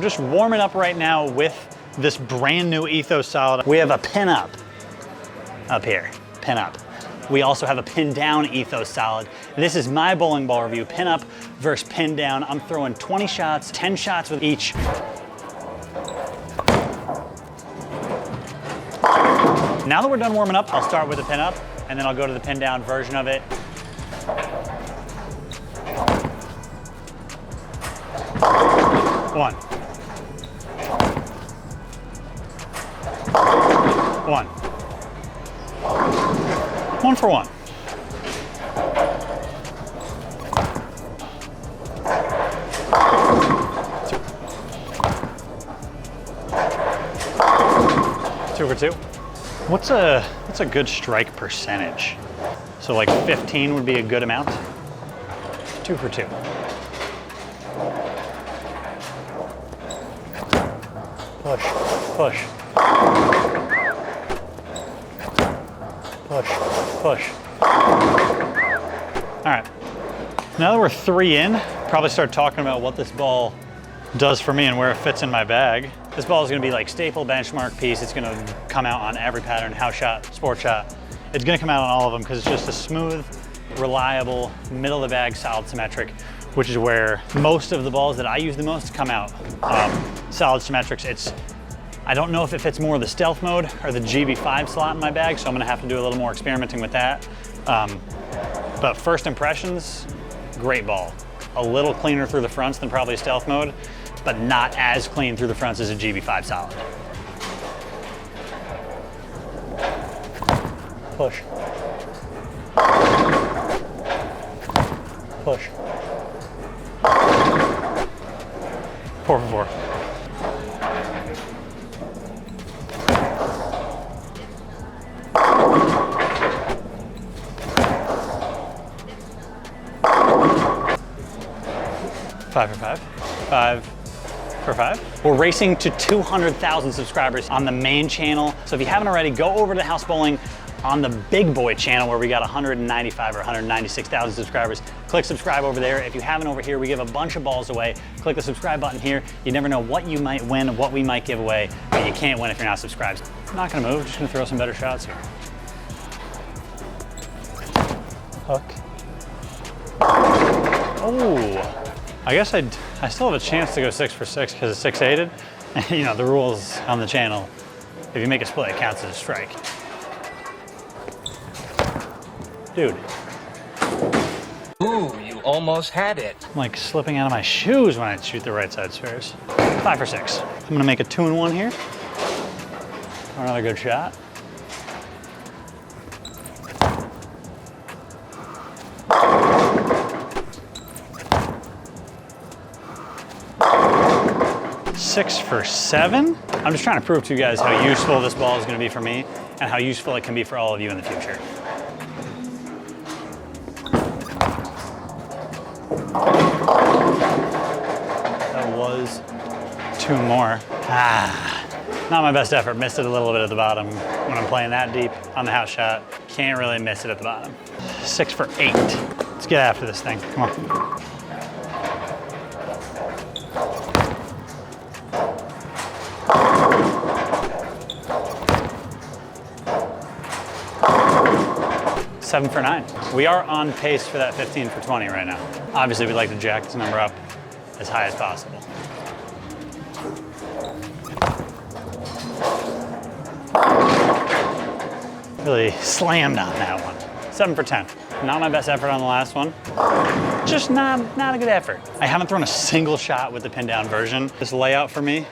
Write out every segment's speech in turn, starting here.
just warming up right now with this brand new Ethos Solid. We have a pin up here, pin up. We also have a pin down Ethos Solid. This is my bowling ball review, pin up versus pin down. I'm throwing 20 shots, 10 shots with each. Now that we're done warming up, I'll start with the pin up and then I'll go to the pin down version of it. One. One. One for one. Two for two. What's a good strike percentage? So like 15 would be a good amount. 2 for 2. Push, push. Push, push. All right, now that we're 3 in, probably start talking about what this ball does for me and where it fits in my bag. This ball is gonna be like staple benchmark piece. It's gonna come out on every pattern, house shot, sport shot. It's gonna come out on all of them because it's just a smooth, reliable, middle of the bag, solid symmetric, which is where most of the balls that I use the most come out. Solid symmetrics. I don't know if it fits more of the stealth mode or the GB5 slot in my bag, so I'm gonna have to do a little more experimenting with that. But first impressions, great ball. A little cleaner through the fronts than probably stealth mode, but not as clean through the fronts as a GB5 solid. Push. Push. 4 for 4. Five for 5. 5 for 5. We're racing to 200,000 subscribers on the main channel. So if you haven't already, go over to House Bowling on the Big Boy channel where we got 195 or 196,000 subscribers. Click subscribe over there. If you haven't over here, we give a bunch of balls away. Click the subscribe button here. You never know what you might win, what we might give away, but you can't win if you're not subscribed. I'm not gonna move, just gonna throw some better shots here. Hook. Oh. I guess I still have a chance to go 6 for 6 because it's 6-8'd. You know, the rules on the channel, if you make a split, it counts as a strike. Dude. Ooh, you almost had it. I'm like slipping out of my shoes when I shoot the right side spheres. 5 for 6. I'm gonna make a 2-1 here. Another good shot. Six for 7. I'm just trying to prove to you guys how useful this ball is going to be for me and how useful it can be for all of you in the future. That was 2 more. Not my best effort. Missed it a little bit at the bottom. When I'm playing that deep on the house shot, can't really miss it at the bottom. 6 for 8. Let's get after this thing. Come on. Seven for 9. We are on pace for that 15 for 20 right now. Obviously, we'd like to jack this number up as high as possible. Really slammed on that one. 7 for 10. Not my best effort on the last one. Just not a good effort. I haven't thrown a single shot with the pin down version. This layout for me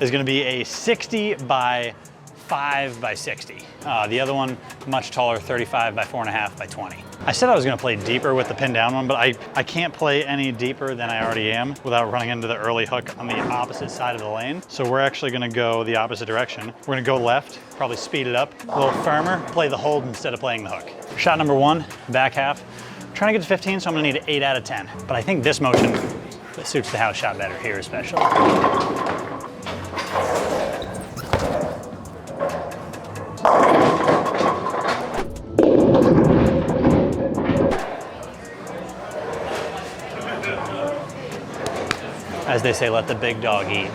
is gonna be a 60 by 5 by 60. The other one, much taller, 35 by 4.5 by 20. I said I was gonna play deeper with the pin down one, but I can't play any deeper than I already am without running into the early hook on the opposite side of the lane. So we're actually gonna go the opposite direction. We're gonna go left, probably speed it up, a little firmer, play the hold instead of playing the hook. Shot number 1, back half. I'm trying to get to 15, so I'm gonna need 8 out of 10. But I think this motion suits the house shot better here especially. As they say, let the big dog eat.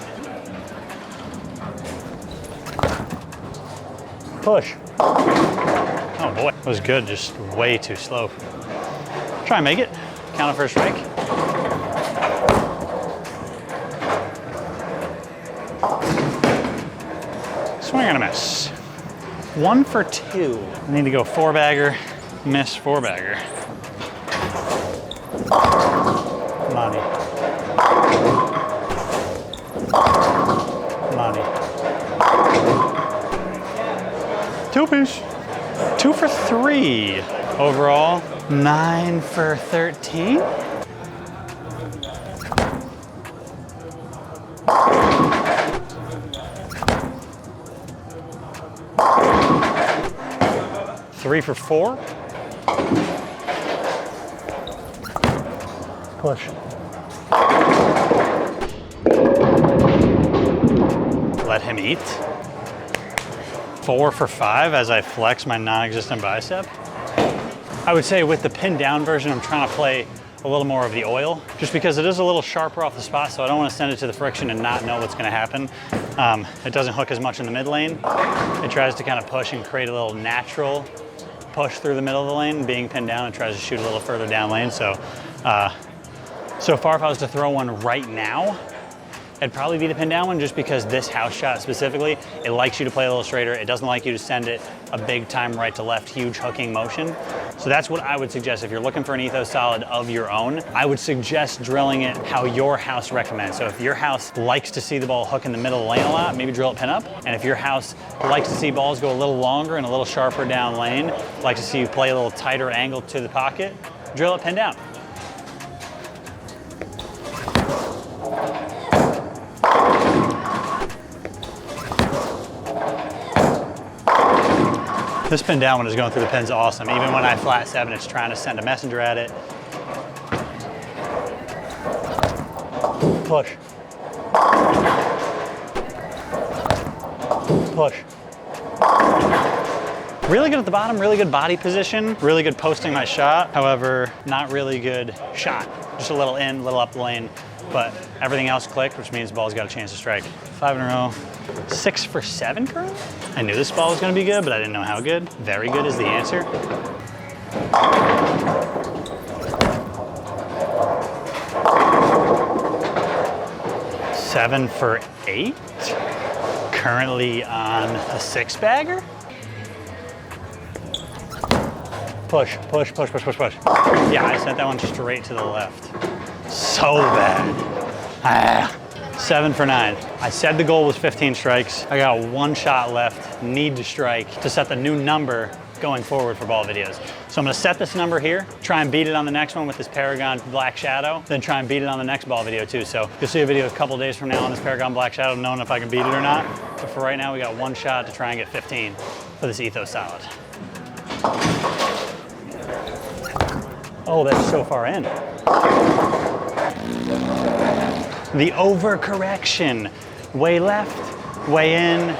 Push. Oh boy, that was good, just way too slow. Try and make it. Count it for a strike. Swing and a miss. 1 for 2. I need to go 4-bagger, miss 4-bagger. Money. Money. 2-piece. 2 for 3. Overall, 9 for 13. Three for 4. Push. Let him eat. 4 for 5 as I flex my non-existent bicep. I would say with the pinned down version, I'm trying to play a little more of the oil, just because it is a little sharper off the spot, so I don't want to send it to the friction and not know what's going to happen. It doesn't hook as much in the mid lane. It tries to kind of push and create a little natural push through the middle of the lane. Being pinned down, it tries to shoot a little further down lane. So, so far, if I was to throw one right now, it'd probably be the pin down one, just because this house shot specifically, it likes you to play a little straighter. It doesn't like you to send it a big time right to left, huge hooking motion. So that's what I would suggest. If you're looking for an Ethos Solid of your own, I would suggest drilling it how your house recommends. So if your house likes to see the ball hook in the middle of the lane a lot, maybe drill it pin up. And if your house likes to see balls go a little longer and a little sharper down lane, likes to see you play a little tighter angle to the pocket, drill it pin down. This pin down one is going through the pins awesome. Even when I flat 7, it's trying to send a messenger at it. Push. Push. Really good at the bottom, really good body position, really good posting my shot. However, not really good shot. Just a little in, a little up the lane, but everything else clicked, which means the ball's got a chance to strike. 5 in a row. 6 for 7 currently? I knew this ball was gonna be good, but I didn't know how good. Very good is the answer. Seven for 8. Currently on a 6-bagger. Push, push, push, push, push, push. Yeah, I sent that one straight to the left. So bad. 7 for 9. I said the goal was 15 strikes. I got 1 shot left, need to strike to set the new number going forward for ball videos. So I'm gonna set this number here, try and beat it on the next one with this Paragon Black Shadow, then try and beat it on the next ball video too. So you'll see a video a couple days from now on this Paragon Black Shadow, knowing if I can beat it or not. But for right now, we got 1 shot to try and get 15 for this Ethos Solid. Oh, that's so far in. The overcorrection. Way left, way in.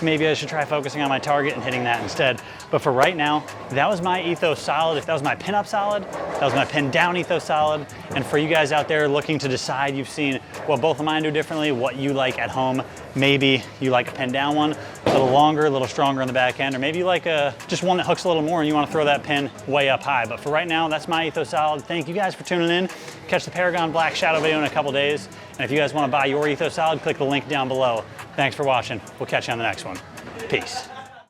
Maybe I should try focusing on my target and hitting that instead. But for right now, that was my Ethos Solid. That was my pin-up solid. That was my pin down Ethos Solid. And for you guys out there looking to decide, you've seen what both of mine do differently, what you like at home. Maybe you like a pin down one, a little longer, a little stronger on the back end, or maybe you like just one that hooks a little more and you want to throw that pin way up high. But for right now, that's my Ethos Solid. Thank you guys for tuning in. Catch the Paragon Black Shadow video in a couple days. And if you guys want to buy your Ethos Solid, click the link down below. Thanks for watching. We'll catch you on the next one. Peace.